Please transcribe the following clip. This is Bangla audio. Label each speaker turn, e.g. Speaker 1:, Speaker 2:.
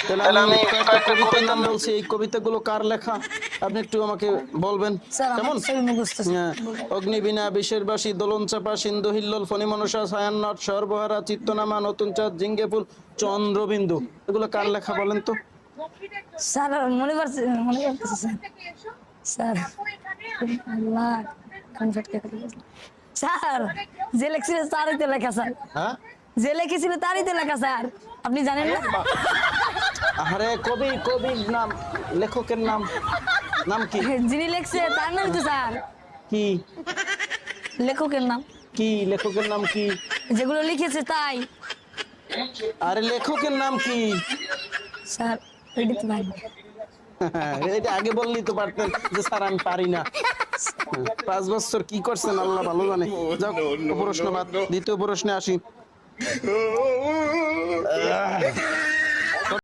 Speaker 1: তাহলে আমি কয়েকটা কবিতার নাম বলছি, এই কবিতাগুলো কার লেখা আপনি একটু আমাকে বলবেন কেমন? হ্যাঁ। অগ্নিবীণা, বিষের বাসী, দোলন চাপা, সিন্ধু হিল্লোল, ফণি মনসা, ছায়ানট, সর্বহারা, চিত্তনামা, নতুন চাঁদ, জিঙ্গে ফুল, চন্দ্রবিন্দু, এগুলো কার লেখা বলেন তো?
Speaker 2: স্যার মনে পড়ছে স্যার। আল্লাহ স্যার যে লেখছিল তারই তো লেখা স্যার।
Speaker 1: হ্যাঁ,
Speaker 2: যে লিখেছিল তারই তো লেখা স্যার, আপনি জানেন না?
Speaker 1: আরে কবির নাম, লেখকের নাম, নাম কি?
Speaker 2: যিনি লিখছে তার নাম তো স্যার।
Speaker 1: কি
Speaker 2: লেখকের নাম,
Speaker 1: কি লেখকের নাম কি?
Speaker 2: যেগুলো লিখেছে তাই
Speaker 1: আরে লেখকের নাম কি?
Speaker 2: স্যার। এটা তো ভাই
Speaker 1: এটা আগে বললেই তো পারতেন যে স্যার আমি পারি না। 5 বছর কি করছেন আল্লাহ ভালো জানে। যাক, প্রশ্ন বাদ, দ্বিতীয় প্রশ্নে আসি।